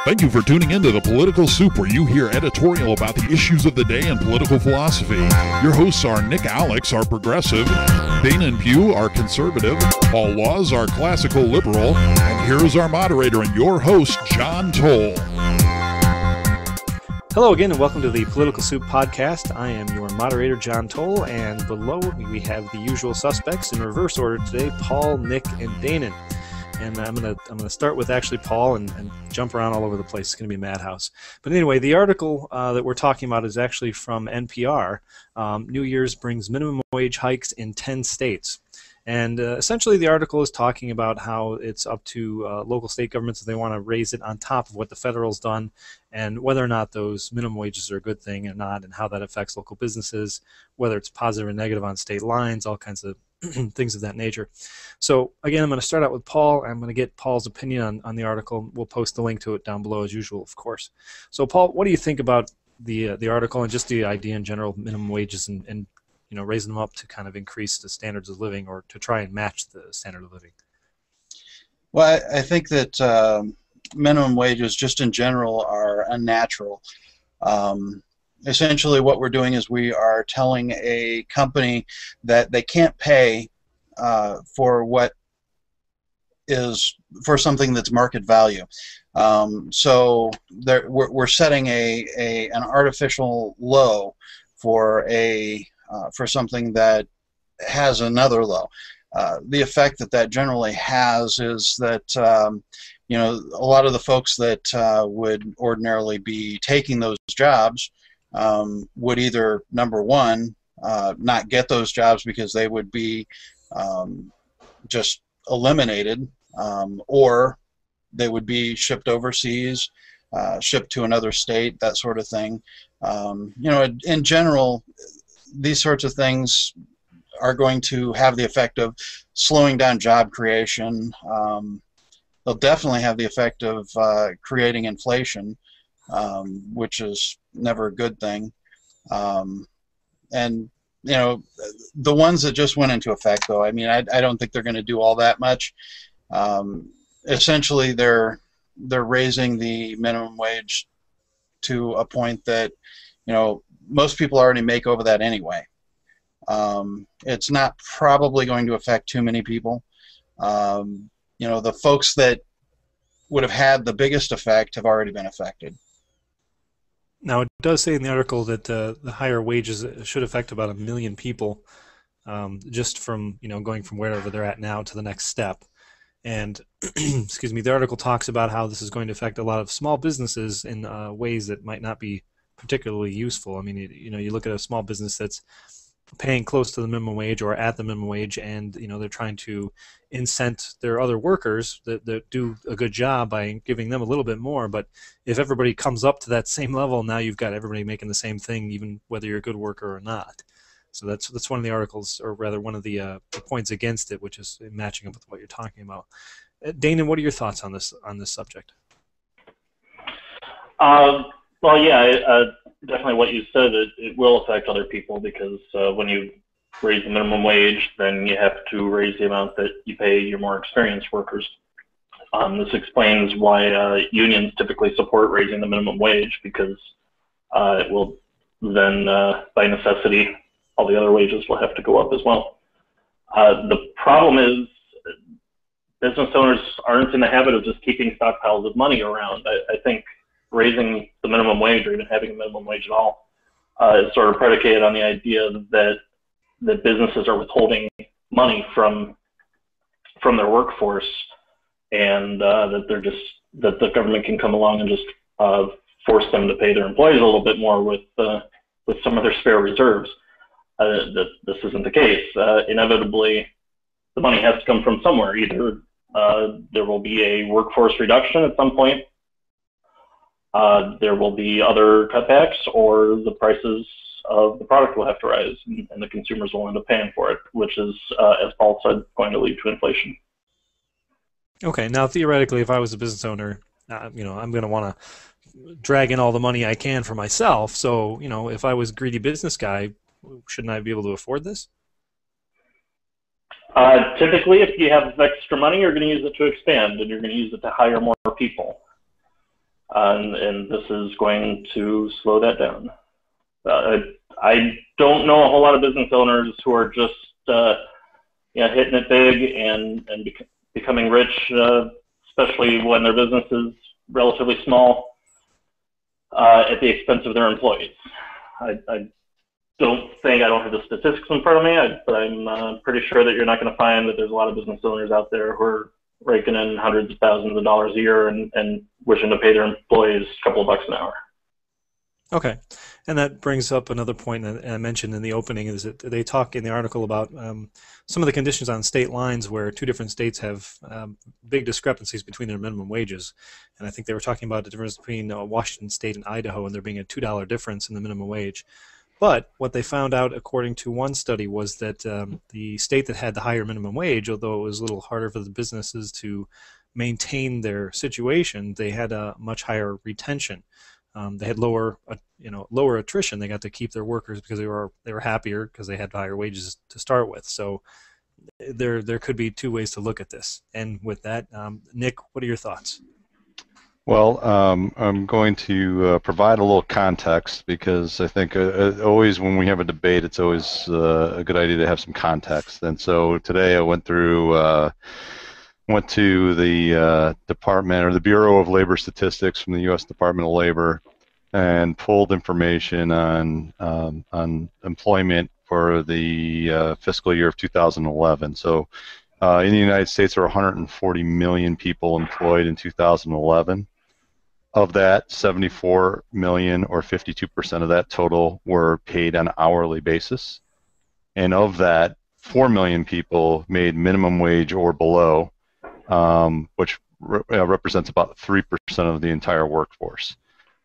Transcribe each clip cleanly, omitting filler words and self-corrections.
Thank you for tuning in to the Political Soup, where you hear editorial about the issues of the day and political philosophy. Your hosts are Nick Alex, our progressive, Dana and Pugh, our conservative, Paul Laws, our classical liberal, and here is our moderator and your host, John Toll. Hello again, and welcome to the Political Soup podcast. I am your moderator, John Toll, and below me we have the usual suspects in reverse order today: Paul, Nick, and Dana. And I'm gonna start with actually Paul and jump around all over the place. It's gonna be a madhouse. But anyway, the article that we're talking about is actually from NPR. New Year's brings minimum wage hikes in 10 states. And essentially the article is talking about how it's up to local state governments if they want to raise it on top of what the federal's done, and whether or not those minimum wages are a good thing or not, and how that affects local businesses, whether it's positive or negative on state lines, all kinds of things of that nature. So again, I'm going to start out with Paul. I'm going to get Paul's opinion on the article. We'll post the link to it down below as usual, of course. So Paul, what do you think about the article and just the idea in general of minimum wages and you know, raising them up to kind of increase the standards of living, or to try and match the standard of living? Well, I think that minimum wages just in general are unnatural. Essentially what we're doing is we are telling a company that they can't pay for something that's market value. So we're setting an artificial low for something that has another low. The effect that generally has is that you know, a lot of the folks that would ordinarily be taking those jobs would either, number one, not get those jobs because they would be just eliminated, or they would be shipped overseas, shipped to another state, that sort of thing. You know, in general, these sorts of things are going to have the effect of slowing down job creation. They'll definitely have the effect of creating inflation, which is never a good thing. And you know, the ones that just went into effect, though, I mean, I don't think they're going to do all that much. Essentially, they're raising the minimum wage to a point that, you know, most people already make over that anyway. It's not probably going to affect too many people. You know, the folks that would have had the biggest effect have already been affected. Now, it does say in the article that the higher wages should affect about 1 million people, just from, you know, going from wherever they're at now to the next step. And excuse me, the article talks about how this is going to affect a lot of small businesses in ways that might not be particularly useful. I mean, you know, you look at a small business that's paying close to the minimum wage or at the minimum wage, and you know, they're trying to incent their other workers that do a good job by giving them a little bit more. But if everybody comes up to that same level, now you've got everybody making the same thing, even whether you're a good worker or not. So that's one of the articles, or rather one of the points against it, which is matching up with what you're talking about. Dana, what are your thoughts on this subject? Well, yeah, definitely what you said, it will affect other people, because when you raise the minimum wage, then you have to raise the amount that you pay your more experienced workers. This explains why unions typically support raising the minimum wage, because it will then, by necessity, all the other wages will have to go up as well. The problem is business owners aren't in the habit of just keeping stockpiles of money around. I think raising the minimum wage, or even having a minimum wage at all, is sort of predicated on the idea that businesses are withholding money from their workforce, and that the government can come along and just force them to pay their employees a little bit more with some of their spare reserves. This isn't the case. Inevitably, the money has to come from somewhere. Either there will be a workforce reduction at some point, there will be other cutbacks, or the prices of the product will have to rise, and the consumers will end up paying for it, which is, as Paul said, going to lead to inflation. Okay, now theoretically, if I was a business owner, you know, I'm going to want to drag in all the money I can for myself. So, you know, if I was a greedy business guy, shouldn't I be able to afford this? Typically, if you have extra money, you're going to use it to expand, and you're going to use it to hire more people. and this is going to slow that down. I don't know a whole lot of business owners who are just hitting it big and becoming rich, especially when their business is relatively small, at the expense of their employees. I don't have the statistics in front of me, but I'm pretty sure that you're not going to find that there's a lot of business owners out there who are raking in hundreds of thousands of dollars a year and wishing to pay their employees a couple of bucks an hour. Okay, and that brings up another point that I mentioned in the opening, is that they talk in the article about some of the conditions on state lines where two different states have big discrepancies between their minimum wages. And I think they were talking about the difference between Washington State and Idaho, and there being a $2 difference in the minimum wage. But what they found out, according to one study, was that the state that had the higher minimum wage, although it was a little harder for the businesses to maintain their situation, they had a much higher retention. They had lower attrition. They got to keep their workers because they were happier because they had higher wages to start with. So there could be two ways to look at this. And with that, Nick, what are your thoughts? Well, I'm going to provide a little context, because I think always when we have a debate, it's always a good idea to have some context. And so today I went to the department, or the Bureau of Labor Statistics from the U.S. Department of Labor, and pulled information on employment for the fiscal year of 2011. So in the United States, there are 140 million people employed in 2011. Of that, 74 million, or 52% of that total, were paid on an hourly basis. And of that, 4 million people made minimum wage or below, which represents about 3% of the entire workforce.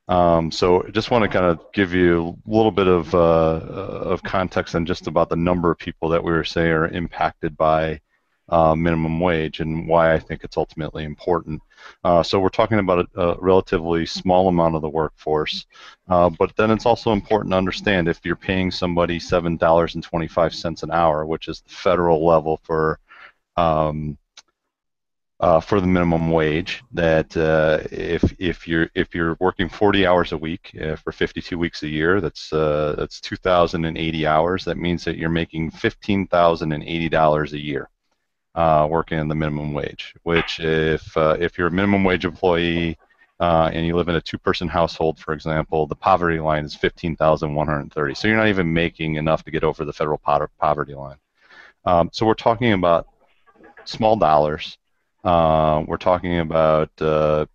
So I just want to kind of give you a little bit of context on just about the number of people that we were saying are impacted by minimum wage, and why I think it's ultimately important. So we're talking about a relatively small amount of the workforce, but then it's also important to understand, if you're paying somebody $7.25 an hour, which is the federal level for the minimum wage, that if you're working 40 hours a week for 52 weeks a year, that's 2,080 hours. That means that you're making $15,080 a year. Working in the minimum wage, which if you're a minimum wage employee and you live in a two-person household, for example, the poverty line is $15,130. So you're not even making enough to get over the federal poverty line. So we're talking about small dollars. We're talking about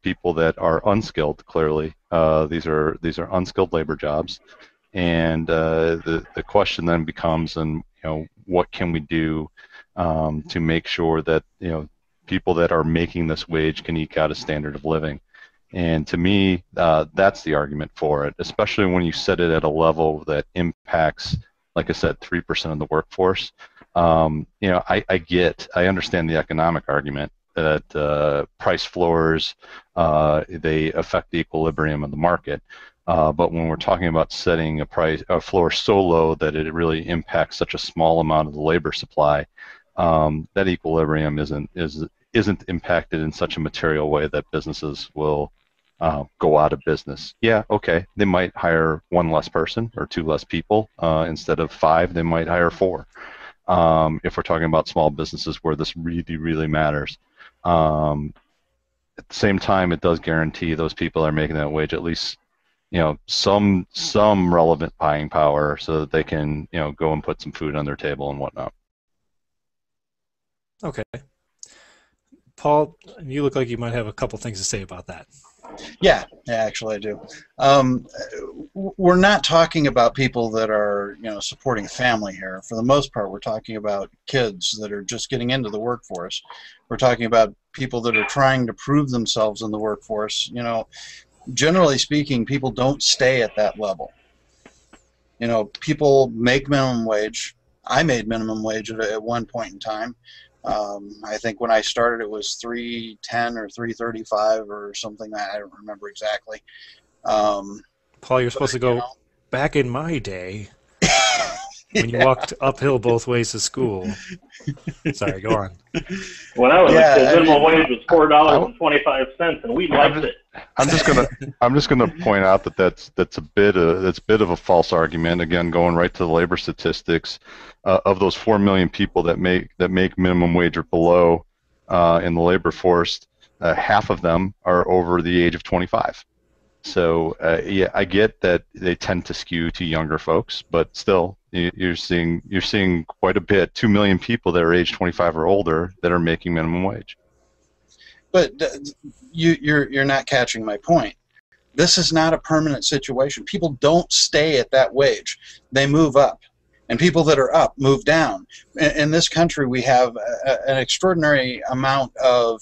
people that are unskilled. Clearly, these are unskilled labor jobs, and the question then becomes, and what can we do to make sure that people that are making this wage can eke out a standard of living. And to me, that's the argument for it, especially when you set it at a level that impacts, like I said, 3% of the workforce. I understand the economic argument that price floors, they affect the equilibrium of the market. But when we're talking about setting a floor so low that it really impacts such a small amount of the labor supply, that equilibrium isn't impacted in such a material way that businesses will go out of business. Yeah, okay, they might hire one less person or two less people. Instead of 5, they might hire 4. If we're talking about small businesses where this really, really matters. At the same time, it does guarantee those people that are making that wage at least some relevant buying power, so that they can go and put some food on their table and whatnot. Okay. Paul, you look like you might have a couple things to say about that. Yeah, actually I do. We're not talking about people that are supporting family here. For the most part, we're talking about kids that are just getting into the workforce. We're talking about people that are trying to prove themselves in the workforce. Generally speaking, people don't stay at that level. People make minimum wage. I made minimum wage at one point in time. I think when I started it was $3.10 or $3.35 or something. I don't remember exactly. Paul, you're supposed to go back in my day. when you walked uphill both ways to school. Sorry, go on. When I was a kid, minimum wage was $4.25, and we liked it. I'm just gonna point out that that's a bit of a false argument. Again, going right to the labor statistics, of those 4 million people that make minimum wage or below in the labor force, half of them are over the age of 25. So yeah, I get that they tend to skew to younger folks, but still, you're seeing quite a bit. 2 million people that are age 25 or older that are making minimum wage. But you're not catching my point. This is not a permanent situation. People don't stay at that wage; they move up, and people that are up move down. In this country, we have an extraordinary amount of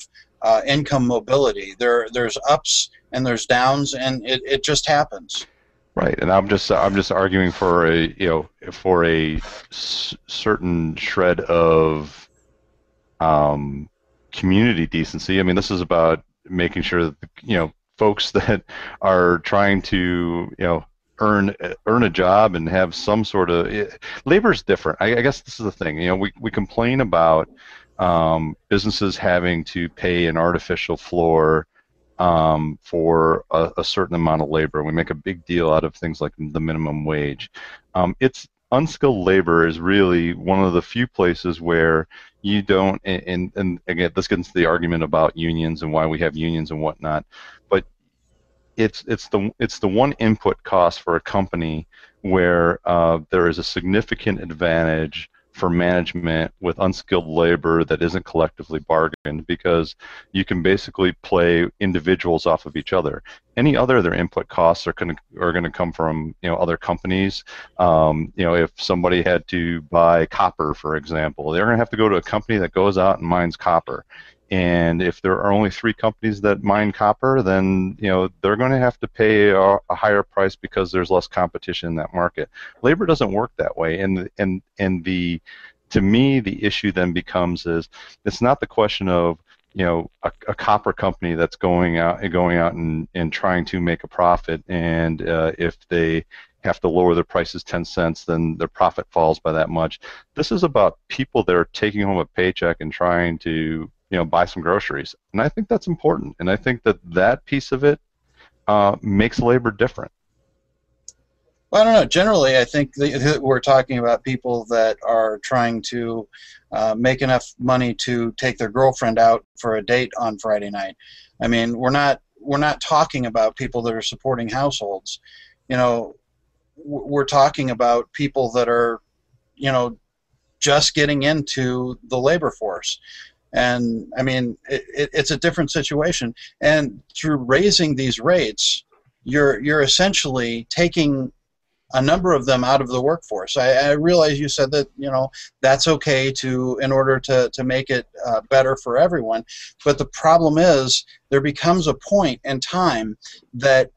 income mobility. There's ups and there's downs, and it just happens. Right, and I'm just arguing for a certain shred of community decency. I mean, this is about making sure that folks that are trying to earn a job and have some sort of labor is different. I guess this is the thing. We complain about businesses having to pay an artificial floor for a certain amount of labor. We make a big deal out of things like the minimum wage. It's unskilled labor is really one of the few places where you don't, and again, this gets into the argument about unions and why we have unions and whatnot, but it's the one input cost for a company where there is a significant advantage for management with unskilled labor that isn't collectively bargained, because you can basically play individuals off of each other. Any other of their input costs are going to come from other companies. If somebody had to buy copper, for example, they're going to have to go to a company that goes out and mines copper. And if there are only 3 companies that mine copper, then they're going to have to pay a higher price because there's less competition in that market. Labor doesn't work that way, and to me the issue then becomes is it's not the question of a copper company that's going out and trying to make a profit, and if they have to lower their prices 10 cents, then their profit falls by that much. This is about people that are taking home a paycheck and trying to buy some groceries, and I think that's important, and I think that piece of it makes labor different. Well, I don't know. Generally, I think we're talking about people that are trying to make enough money to take their girlfriend out for a date on Friday night. I mean, we're not talking about people that are supporting households. We're talking about people that are, just getting into the labor force. And I mean, it's a different situation. And through raising these rates, you're essentially taking a number of them out of the workforce. I realize you said that that's okay in order to make it better for everyone. But the problem is there becomes a point in time that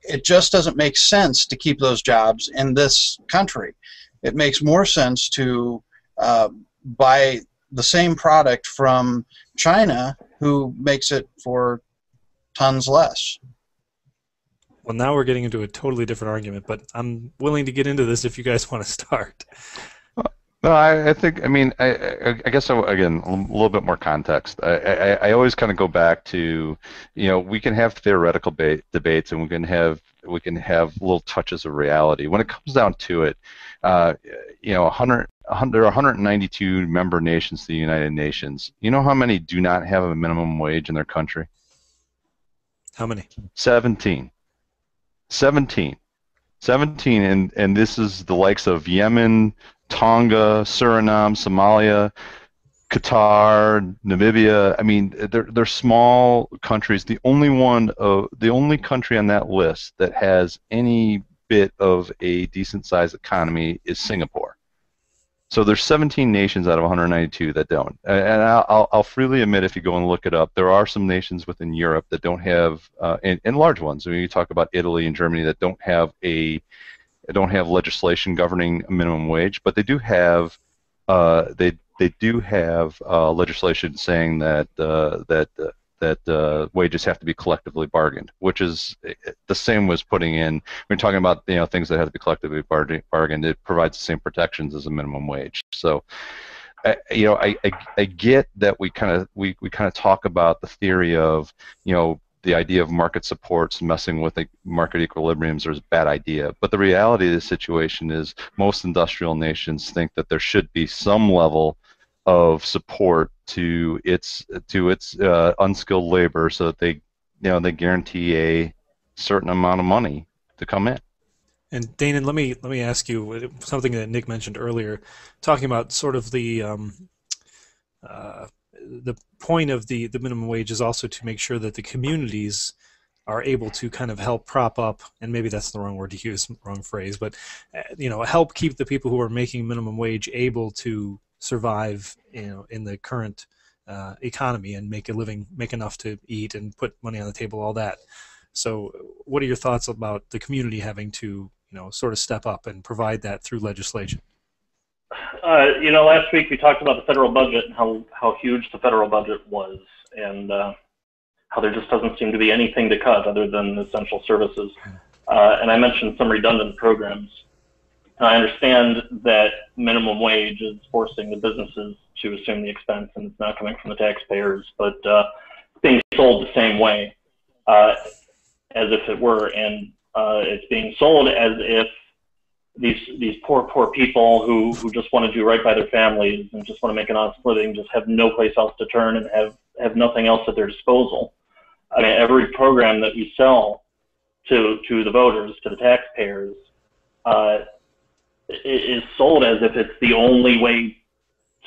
it just doesn't make sense to keep those jobs in this country. It makes more sense to buy the same product from China, who makes it for tons less. Well, now we're getting into a totally different argument, but I'm willing to get into this if you guys want to start. No, I think, I guess, again, a little bit more context. I always kind of go back to, we can have theoretical debates, and we can have little touches of reality. When it comes down to it, there are 192 member nations to the United Nations. You know how many do not have a minimum wage in their country? How many? 17. 17, and this is the likes of Yemen, Tonga, Suriname, Somalia, Qatar, Namibia. I mean, they're small countries. The only country on that list that has any bit of a decent-sized economy is Singapore. So there's 17 nations out of 192 that don't. And I'll freely admit, if you go and look it up, there are some nations within Europe that don't have, and large ones. When you talk about Italy and Germany, that don't have legislation governing a minimum wage, but they do have legislation saying that wages have to be collectively bargained, which is the same as putting in. When talking about things that have to be collectively bargained, it provides the same protections as a minimum wage. So, I get that we kind of talk about the theory of the idea of market supports messing with the market equilibriums is a bad idea. But the reality of the situation is most industrial nations think that there should be some level of support to its unskilled labor, so that they guarantee a certain amount of money to come in. And Danon, let me ask you something that Nick mentioned earlier, talking about sort of the point of the minimum wage is also to make sure that the communities are able to kind of help prop up, and maybe that's the wrong word to use, wrong phrase, but help keep the people who are making minimum wage able to survive in the current economy and make a living, make enough to eat and put money on the table, all that. So what are your thoughts about the community having to sort of step up and provide that through legislation? Last week we talked about the federal budget and how huge the federal budget was, and how there just doesn't seem to be anything to cut other than essential services. And I mentioned some redundant programs. And I understand that minimum wage is forcing the businesses to assume the expense, and it's not coming from the taxpayers, but it's being sold the same way as if it were, and it's being sold as if these poor people who just want to do right by their families and just want to make an honest living just have no place else to turn and have nothing else at their disposal. I mean, every program that we sell to the voters, to the taxpayers, is sold as if it's the only way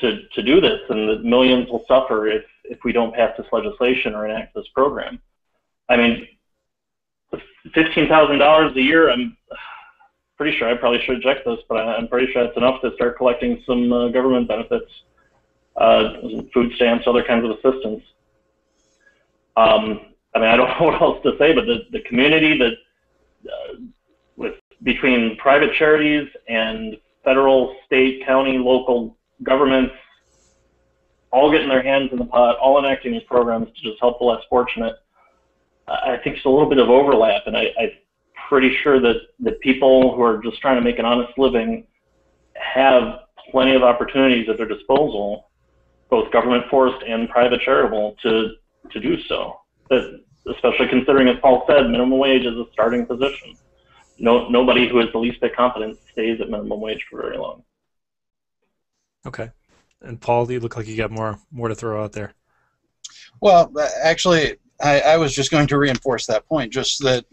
to do this, and that millions will suffer if we don't pass this legislation or enact this program. I mean, $15,000 a year, I'm pretty sure, I probably should check this, but I'm pretty sure it's enough to start collecting some government benefits, food stamps, other kinds of assistance. I mean, I don't know what else to say, but the community that between private charities and federal, state, county, local governments, all getting their hands in the pot, all enacting these programs to just help the less fortunate. I think it's a little bit of overlap, and I'm pretty sure that people who are just trying to make an honest living have plenty of opportunities at their disposal, both government forced and private charitable, to do so. But especially considering, as Paul said, minimum wage is a starting position. Nobody who is the least bit competent stays at minimum wage for very long. Okay. And Paul, you look like you got more to throw out there. Well, actually, I was just going to reinforce that point, just that,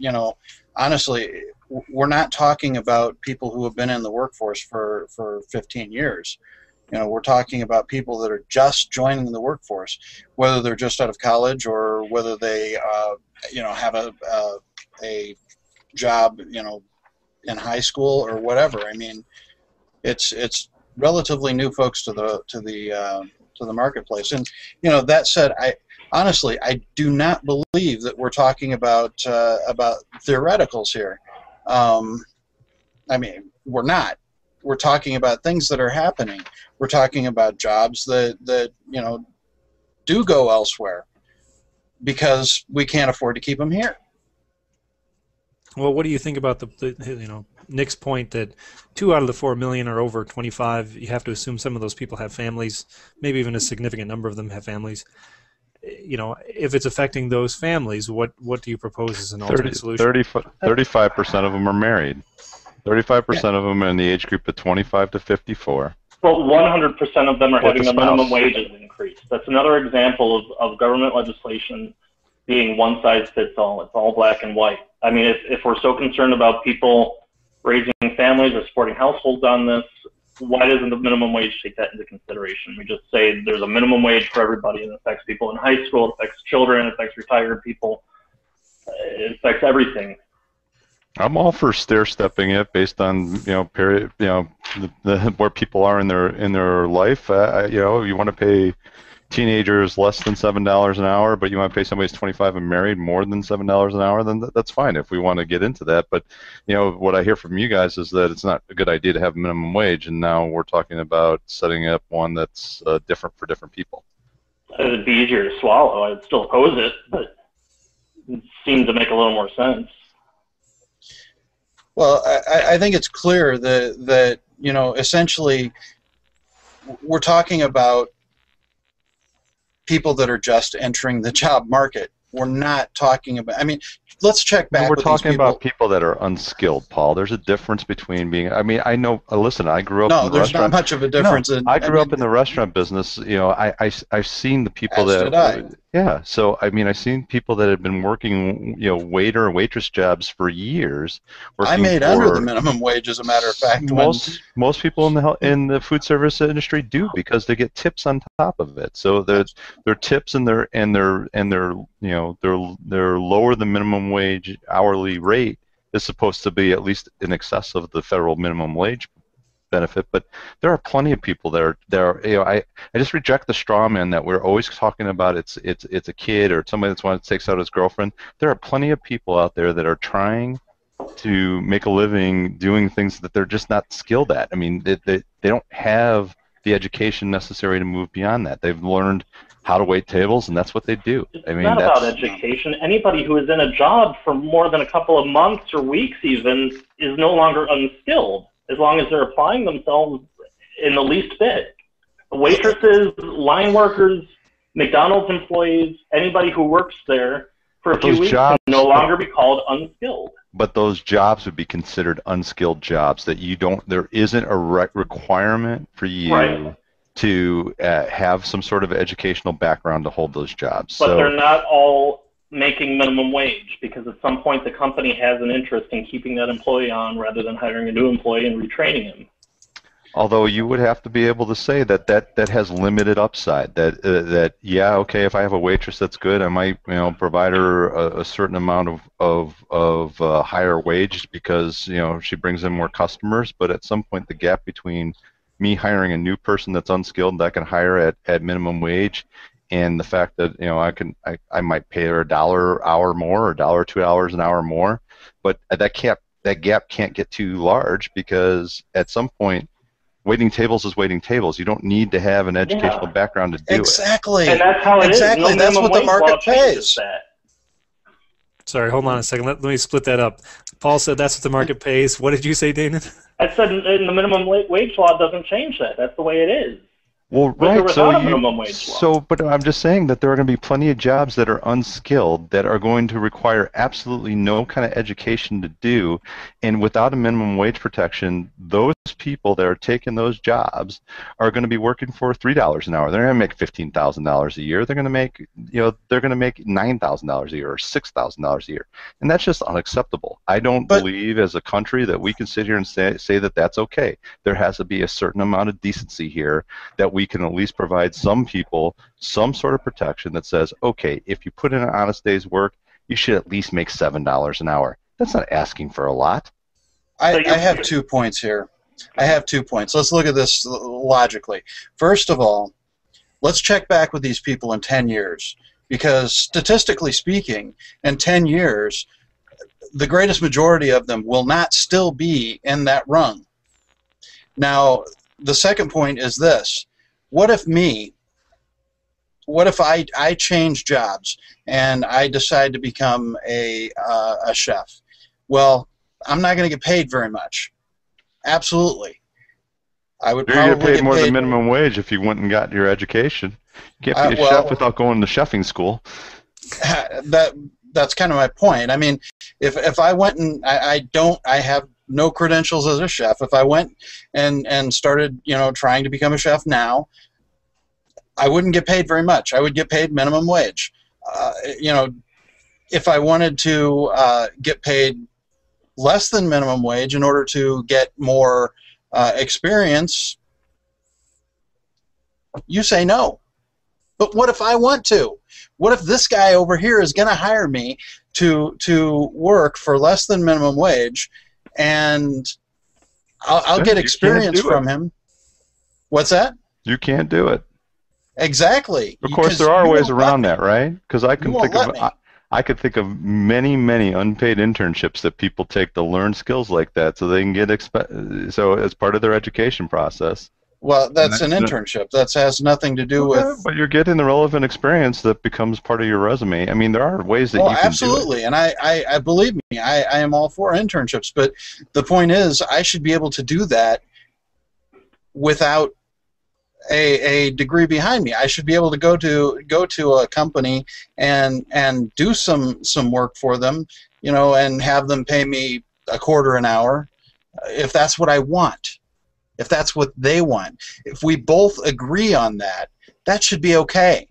honestly, we're not talking about people who have been in the workforce for 15 years. We're talking about people that are just joining the workforce, whether they're just out of college or whether they, have a job, in high school or whatever. I mean, it's relatively new folks to the marketplace. And that said, I do not believe that we're talking about theoreticals here. I mean, we're not. We're talking about things that are happening. We're talking about jobs that do go elsewhere because we can't afford to keep them here. Well, what do you think about the Nick's point that 2 out of the 4 million are over 25? You have to assume some of those people have families, maybe even a significant number of them have families. If it's affecting those families, what do you propose as an alternate solution? 35% of them are married. 35% of them are in the age group of 25 to 54. Well, 100% of them are having the minimum wages increased. That's another example of government legislation being one size fits all. It's all black and white. I mean, if we're so concerned about people raising families or supporting households on this, why doesn't the minimum wage take that into consideration? We just say there's a minimum wage for everybody, and it affects people in high school, it affects children, it affects retired people, it affects everything. I'm all for stair-stepping it based on period, where people are in their life. You want to pay teenagers less than $7 an hour, but you want to pay somebody who's 25 and married more than $7 an hour, then that's fine if we want to get into that. But what I hear from you guys is that it's not a good idea to have minimum wage, and now we're talking about setting up one that's different for different people. It'd be easier to swallow. I'd still oppose it, but it seemed to make a little more sense. Well, I think it's clear that essentially we're talking about people that are just entering the job market. We're not talking about, let's check back We're with talking these people. about people that are unskilled, Paul. There's a difference between being, I know, listen, I grew up in the there's restaurant. not much of a difference. I grew up in the restaurant business. I've seen the people As did I. Yeah, so I've seen people that have been working, waiter and waitress jobs for years. I made under the minimum wage, as a matter of fact. Most people in the food service industry do, because they get tips on top of it. So their tips and their lower than minimum wage hourly rate is supposed to be at least in excess of the federal minimum wage benefit. But there are plenty of people that are I just reject the straw man that we're always talking about it's a kid or somebody that's one that takes out his girlfriend. There are plenty of people out there that are trying to make a living doing things that they're just not skilled at. They don't have the education necessary to move beyond that. They've learned how to wait tables, and that's what they do. It's not about education. Anybody who is in a job for more than a couple of months or weeks even is no longer unskilled, as long as they're applying themselves in the least bit. Waitresses, line workers, McDonald's employees, anybody who works there for a few weeks can no longer be called unskilled. But those jobs would be considered unskilled jobs that there isn't a requirement for you to have some sort of educational background to hold those jobs. But they're not all making minimum wage, because at some point the company has an interest in keeping that employee on rather than hiring a new employee and retraining him. Although you would have to be able to say that has limited upside. If I have a waitress that's good, I might provide her a certain amount of higher wage because she brings in more customers. But at some point, the gap between me hiring a new person that's unskilled that I can hire at minimum wage, and the fact that I might pay her $1 an hour more or $2 an hour more, but that gap can't get too large, because at some point, waiting tables is waiting tables. You don't need to have an educational background to do it. And that's how it is. Exactly. That's what the market pays. Sorry, hold on a second. Let me split that up. Paul said that's what the market pays. What did you say, Dana? I said in the minimum wage law doesn't change that. That's the way it is. Well, right. But I'm just saying that there are going to be plenty of jobs that are unskilled that are going to require absolutely no kind of education to do, and without a minimum wage protection, those people that are taking those jobs are going to be working for $3 an hour. They're going to make $15,000 a year. They're going to make $9,000 a year or $6,000 a year, and that's just unacceptable. I don't believe as a country that we can sit here and say that that's okay. There has to be a certain amount of decency here that we can at least provide some people some sort of protection that says, okay, if you put in an honest day's work, you should at least make $7 an hour. That's not asking for a lot. I have 2 points here. Let's look at this logically. First of all, let's check back with these people in 10 years, because statistically speaking, in 10 years, the greatest majority of them will not still be in that rung. Now, the second point is this. What if I change jobs and I decide to become a chef? Well, I'm not going to get paid very much. Absolutely. I would probably get paid more than minimum wage if you went and got your education. You can't be a chef without going to chefing school. That's kind of my point. If I went and I have no credentials as a chef. If I went and started, trying to become a chef now, I wouldn't get paid very much. I would get paid minimum wage. If I wanted to get paid less than minimum wage in order to get more experience, you say no. But what if I want to? What if this guy over here is going to hire me to work for less than minimum wage, and I'll get experience from him? What's that? You can't do it. Exactly. Of course, there are ways around that, right? Because I could think of many unpaid internships that people take to learn skills like that, so they can get so as part of their education process. Well, that's an internship. That has nothing to do with. But you're getting the relevant experience that becomes part of your resume. I mean, there are ways that you can absolutely, do it. And I believe me, I am all for internships. But the point is, I should be able to do that without a degree behind me. I should be able to go to a company and do some work for them, and have them pay me $0.25 an hour, if that's what I want. If that's what they want. If we both agree on that, that should be okay.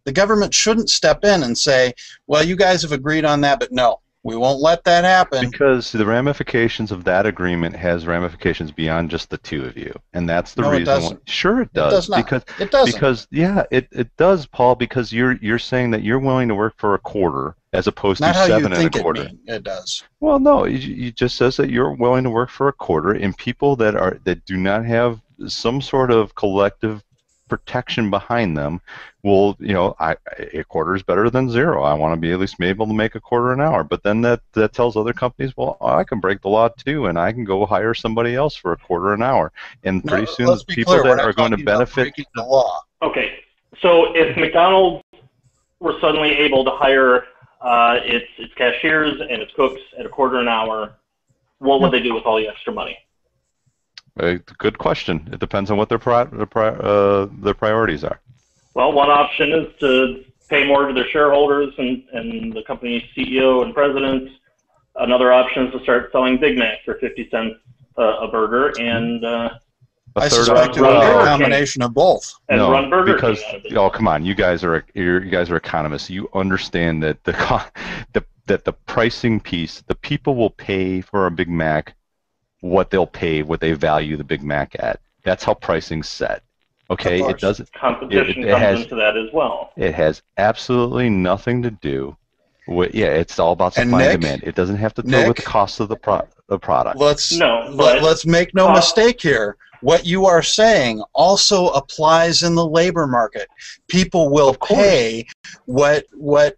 The government shouldn't step in and say, well, you guys have agreed on that, but no, we won't let that happen. Because the ramifications of that agreement has ramifications beyond just the two of you. And that's the reason. It doesn't. Sure it does. It does not. Because, it doesn't. Because, yeah, it does, Paul, because you're saying that you're willing to work for $0.25 as opposed to $7.25. It does. Well, no, you just says that you're willing to work for $0.25, and people that do not have some sort of collective protection behind them will, $0.25 is better than zero. I want to be at least able to make $0.25 an hour. But then that tells other companies, well, I can break the law too, and I can go hire somebody else for $0.25 an hour. And pretty soon, people that are going to benefit the law. Okay, so if McDonald's were suddenly able to hire its cashiers and its cooks at $0.25 an hour, what would they do with all the extra money? Good question. It depends on what their priorities are. Well, one option is to pay more to their shareholders and the company's CEO and president. Another option is to start selling Big Macs for 50 cents a burger, and I suspect it would be a combination of both. And run Burger King out of it. Come on, you guys are economists. You understand that the pricing piece, the people will pay for a Big Mac what they value the Big Mac at. That's how pricing's set. Okay, it doesn't. Competition comes into that as well. It has absolutely nothing to do with. Yeah, it's all about supply and demand. It doesn't have to do with the cost of the product. Let's make no mistake here. What you are saying also applies in the labor market. People will pay what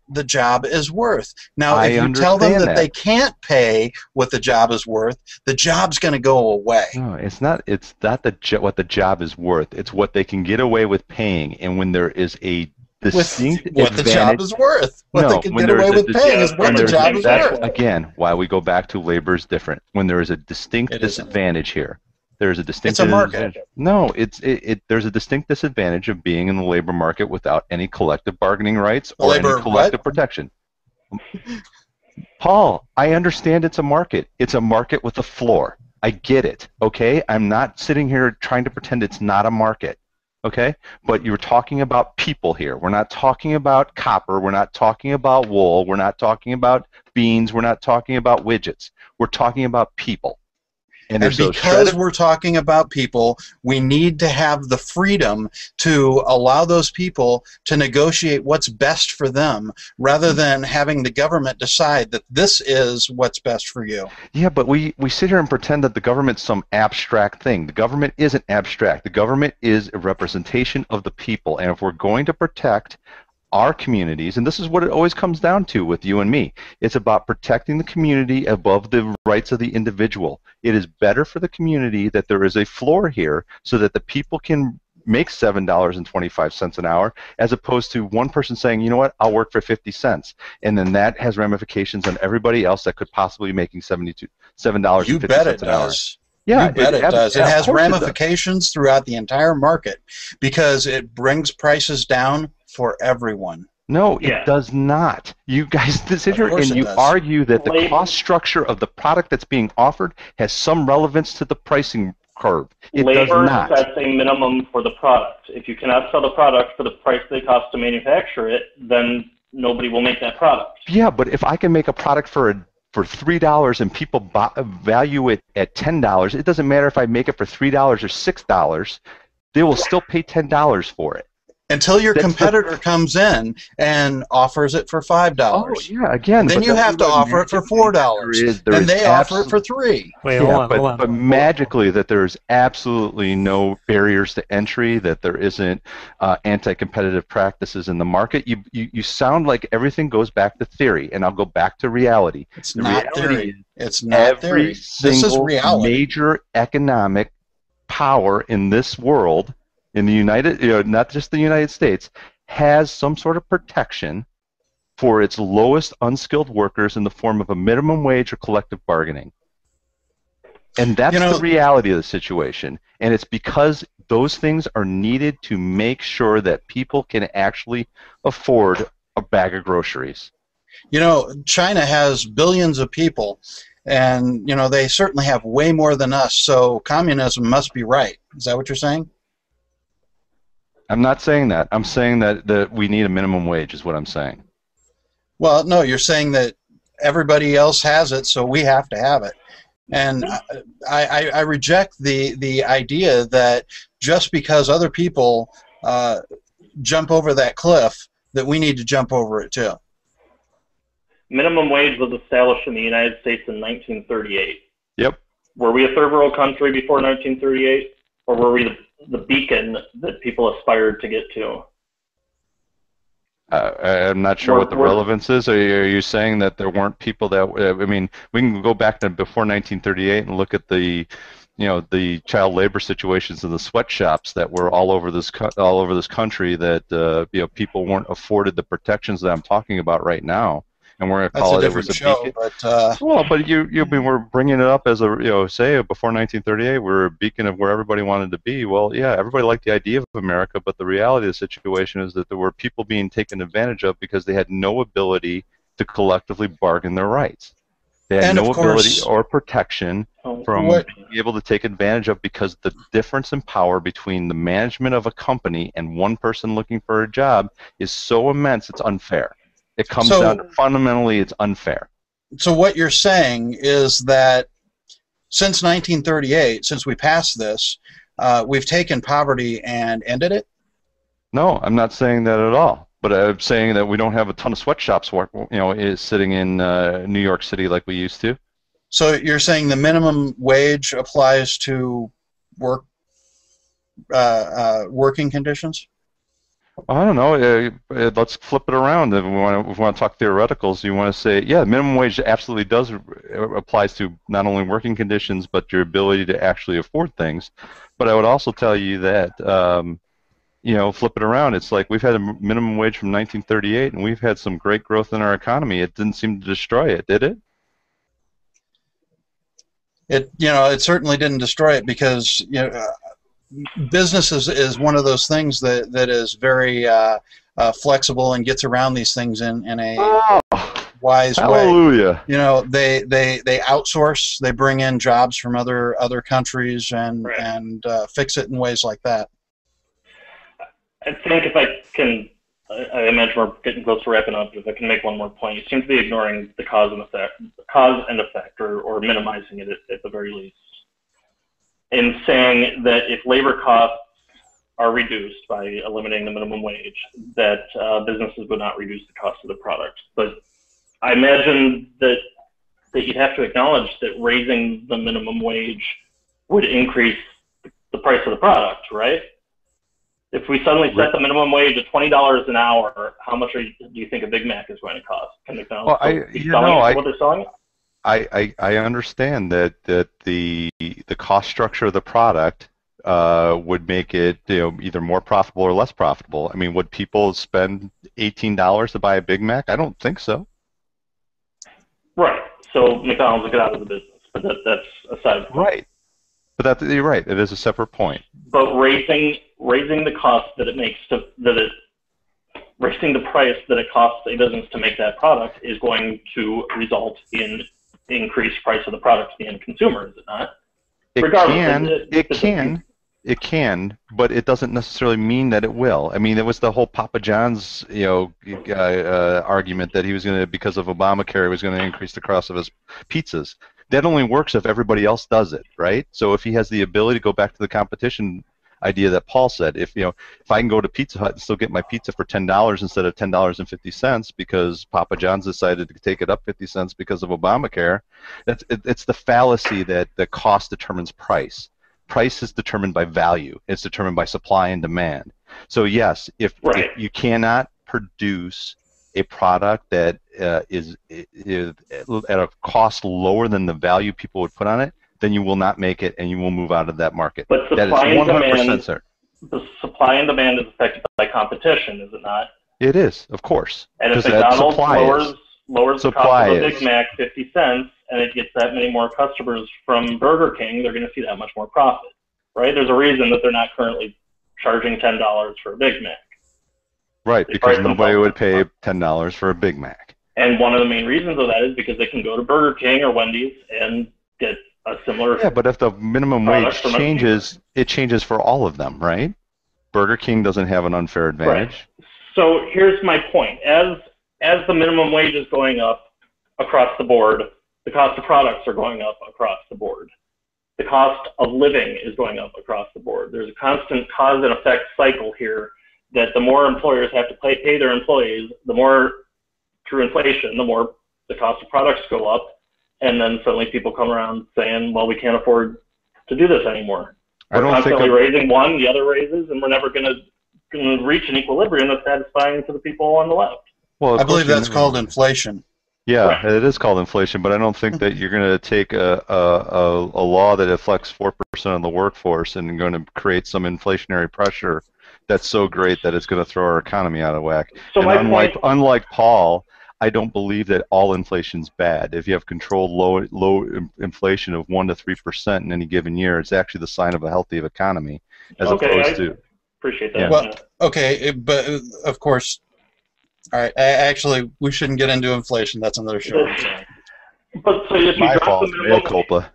the job is worth. Now, if you tell them that they can't pay what the job is worth, the job's going to go away. No, it's not. It's not what the job is worth. It's what they can get away with paying. And when there is a distinct what the job is worth. What they can get away with paying is what the job is worth. Again, why we go back to labor is different. When there is a distinct disadvantage here. There's a distinct. It's a market. No, there's a distinct disadvantage of being in the labor market without any collective bargaining rights or any collective protection. Paul, I understand it's a market. It's a market with a floor. I get it. Okay, I'm not sitting here trying to pretend it's not a market. Okay, but you're talking about people here. We're not talking about copper. We're not talking about wool. We're not talking about beans. We're not talking about widgets. We're talking about people. And because we're talking about people, we need to have the freedom to allow those people to negotiate what's best for them rather than having the government decide that this is what's best for you. Yeah, but we sit here and pretend that the government's some abstract thing. The government isn't abstract. The government is a representation of the people. And if we're going to protect our communities, and this is what it always comes down to with you and me. It's about protecting the community above the rights of the individual. It is better for the community that there is a floor here so that the people can make $7.25 an hour as opposed to one person saying, you know what, I'll work for 50 cents. And then that has ramifications on everybody else that could possibly be making $7.50 You bet it an hour. does. Yeah, you bet it does. It has ramifications throughout the entire market because it brings prices down for everyone. No, it does not. You guys sit here and you argue that the cost structure of the product that's being offered has some relevance to the pricing curve. It does not. Labor sets a minimum for the product. If you cannot sell the product for the price they cost to manufacture it, then nobody will make that product. Yeah, but if I can make a product for $3 and people value it at $10, it doesn't matter if I make it for $3 or $6. They will still pay $10 for it. Until your competitor comes in and offers it for $5. Oh, yeah, again. Then you have to offer it for $4. Then they offer it for $3. Wait, hold on. But magically that there's absolutely no barriers to entry, that there isn't anti-competitive practices in the market. You sound like everything goes back to theory, and I'll go back to reality. It's not theory. It's not theory. This is reality. Major economic power in this world, in the United, not just the United States, has some sort of protection for its lowest unskilled workers in the form of a minimum wage or collective bargaining. And that's the reality of the situation. And it's because those things are needed to make sure that people can actually afford a bag of groceries. China has billions of people, and, they certainly have way more than us, so communism must be right. Is that what you're saying? I'm not saying that. I'm saying that we need a minimum wage is what I'm saying. Well, no, you're saying that everybody else has it, so we have to have it. And I reject the idea that just because other people jump over that cliff, that we need to jump over it too. Minimum wage was established in the United States in 1938. Yep. Were we a third world country before 1938, or were we the beacon that people aspired to get to? I'm not sure what the relevance is. Are you saying that there weren't people that? I mean, we can go back to before 1938 and look at the child labor situations in the sweatshops that were all over this country. That people weren't afforded the protections that I'm talking about right now. And we're going to call it was a beacon. But we're bringing it up as say before 1938 we're a beacon of where everybody wanted to be. Well, yeah, everybody liked the idea of America, but the reality of the situation is that there were people being taken advantage of because they had no ability to collectively bargain their rights. They had no ability or protection from being able to take advantage of, because the difference in power between the management of a company and one person looking for a job is so immense, it's unfair. It comes down to fundamentally it's unfair. So what you're saying is that since 1938, since we passed this, we've taken poverty and ended it? No, I'm not saying that at all. But I'm saying that we don't have a ton of sweatshops, sitting in New York City like we used to. So you're saying the minimum wage applies to working conditions? I don't know. Let's flip it around. If we want to talk theoreticals, you want to say, yeah, minimum wage absolutely applies to not only working conditions but your ability to actually afford things. But I would also tell you that, flip it around. It's like we've had a minimum wage from 1938, and we've had some great growth in our economy. It didn't seem to destroy it, did it? It certainly didn't destroy it, because business is one of those things that is very flexible and gets around these things in a wise hallelujah. way. They outsource, they bring in jobs from other countries and fix it in ways like that. I think if I can, I imagine we're getting close to wrapping up. If I can make one more point, you seem to be ignoring the cause and effect, or minimizing it at the very least, in saying that if labor costs are reduced by eliminating the minimum wage, that businesses would not reduce the cost of the product. But I imagine that you'd have to acknowledge that raising the minimum wage would increase the price of the product, right? If we suddenly set the minimum wage at $20 an hour, how much do you think a Big Mac is going to cost? Can McDonald's be selling what they're selling? I understand that the cost structure of the product would make it either more profitable or less profitable. I mean, would people spend $18 to buy a Big Mac? I don't think so. Right. So McDonald's will get out of the business, but that's aside from right. But you're right. It is a separate point. But raising the cost that it makes raising the price that it costs a business to make that product is going to result in increased price of the product to the end consumer, is it not? It can, but it doesn't necessarily mean that it will. I mean, it was the whole Papa John's, argument that he was going to, because of Obamacare, he was going to increase the cost of his pizzas. That only works if everybody else does it, right? So if he has the ability to go back to the competition idea that Paul said, if I can go to Pizza Hut and still get my pizza for $10 instead of $10.50 because Papa John's decided to take it up 50 cents because of Obamacare, it's the fallacy that the cost determines price. Price is determined by value. It's determined by supply and demand. So yes, if you cannot produce a product that is at a cost lower than the value people would put on it, then you will not make it, and you will move out of that market. But That is supply and 100% demand, certain. the supply and demand is affected by competition, is it not? It is, of course. And if Because that McDonald's supply is. lowers the Supply cost of a is. Big Mac 50 cents, and it gets that many more customers from Burger King, they're going to see that much more profit, right? There's a reason that they're not currently charging $10 for a Big Mac. Right, They because price nobody themselves would pay $10 for a Big Mac. And one of the main reasons of that is because they can go to Burger King or Wendy's and get a similar. Yeah, but if the minimum wage Products from a- changes, it changes for all of them, right? Burger King doesn't have an unfair advantage. So here's my point. As the minimum wage is going up across the board, the cost of products are going up across the board. The cost of living is going up across the board. There's a constant cause and effect cycle here that the more employers have to pay their employees, the more through inflation, the more the cost of products go up. And then suddenly people come around saying, well, we can't afford to do this anymore. We're constantly raising one, the other raises, and we're never going to reach an equilibrium that's satisfying to the people on the left. Well, I believe that's called inflation. Yeah, Right. it is called inflation, but I don't think that you're going to take a law that affects 4% of the workforce and going to create some inflationary pressure that's so great that it's going to throw our economy out of whack. So And my point, unlike Paul, I don't believe that all inflation's bad. If you have controlled low inflation of 1 to 3% in any given year, it's actually the sign of a healthy economy, as opposed to. appreciate that. Yeah. Well, okay, but of course, all right. Actually, we shouldn't get into inflation. That's another show. But so if you My drop fault, the mea minimum culpa.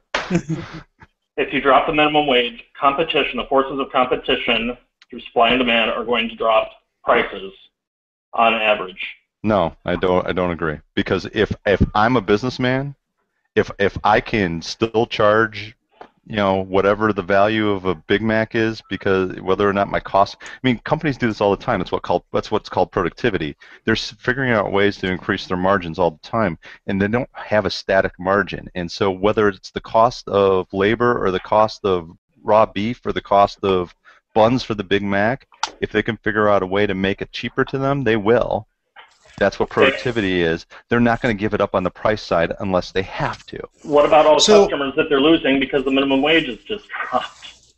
if you drop the minimum wage, competition, the forces of competition through supply and demand are going to drop prices on average. No, I don't agree. Because if I'm a businessman, if I can still charge, whatever the value of a Big Mac is, because whether or not my cost, companies do this all the time. That's what's called productivity. They're figuring out ways to increase their margins all the time, and they don't have a static margin. And so whether it's the cost of labor or the cost of raw beef or the cost of buns for the Big Mac, if they can figure out a way to make it cheaper to them, they will. That's what productivity is. They're not going to give it up on the price side unless they have to. What about all the customers that they're losing because the minimum wage is just dropped?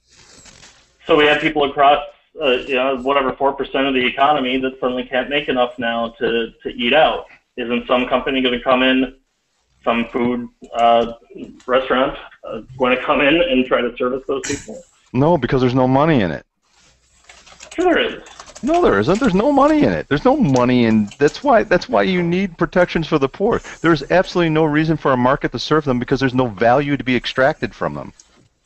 So we have people across, whatever 4% of the economy that suddenly can't make enough now to eat out. Isn't some company going to come in, some food restaurant going to come in and try to service those people? No, because there's no money in it. Sure there is. No, there isn't. There's no money in it. There's no money in. That's why you need protections for the poor. There's absolutely no reason for a market to serve them because there's no value to be extracted from them.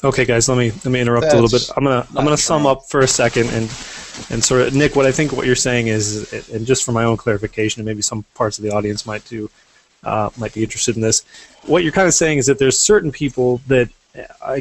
Okay, guys, let me interrupt a little bit. I'm gonna sum up for a second and sort of, Nick, what you're saying is, and just for my own clarification, and maybe some parts of the audience might be interested in this. What you're kind of saying is that there's certain people that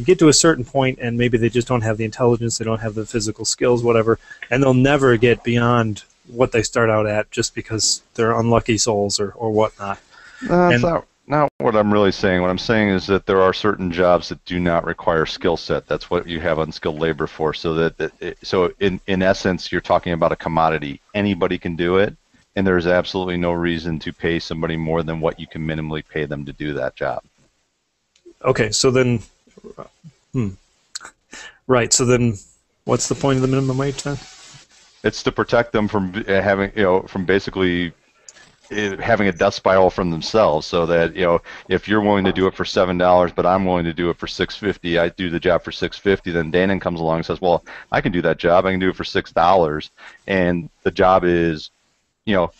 get to a certain point and maybe they just don't have the intelligence, they don't have the physical skills, whatever, and they'll never get beyond what they start out at just because they're unlucky souls or whatnot. That's not what I'm really saying. What I'm saying is that there are certain jobs that do not require skill set. That's what you have unskilled labor for. So in essence, you're talking about a commodity. Anybody can do it, and there's absolutely no reason to pay somebody more than what you can minimally pay them to do that job. Okay, so then, right. So then, what's the point of the minimum wage then? It's to protect them from from basically having a death spiral from themselves. So that if you're willing to do it for $7, but I'm willing to do it for $6.50, I do the job for $6.50. Then Danon comes along and says, "Well, I can do that job. I can do it for $6, and the job is,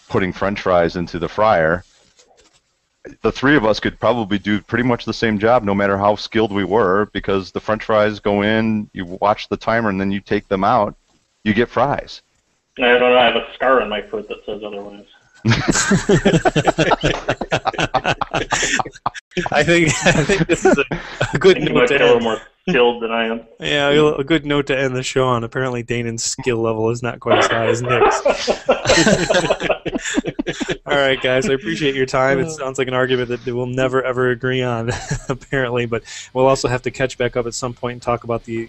putting French fries into the fryer." The three of us could probably do pretty much the same job no matter how skilled we were, because the French fries go in, you watch the timer, and then you take them out, you get fries. I don't know, I have a scar on my foot that says otherwise. I think this is a good You note might to be a little end. more skilled than I am. Yeah, a good note to end the show on. Apparently, Danon's skill level is not quite as high as Nick's. All right, guys, I appreciate your time. It sounds like an argument that we'll never ever agree on, apparently. But we'll also have to catch back up at some point and talk about the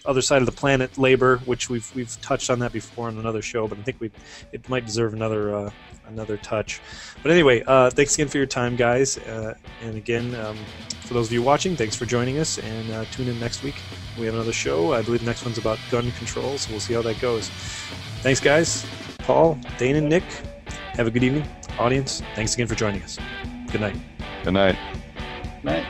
other side of the planet, labor, which we've touched on that before on another show. But I think it might deserve another touch. But anyway, thanks again for your time, guys. And again, for those of you watching, thanks for joining us, and tune in next week. We have another show. I believe the next one's about gun control, so we'll see how that goes. Thanks, guys. Paul, Dane, and Nick, have a good evening. Audience, thanks again for joining us. Good night. Good night. Night.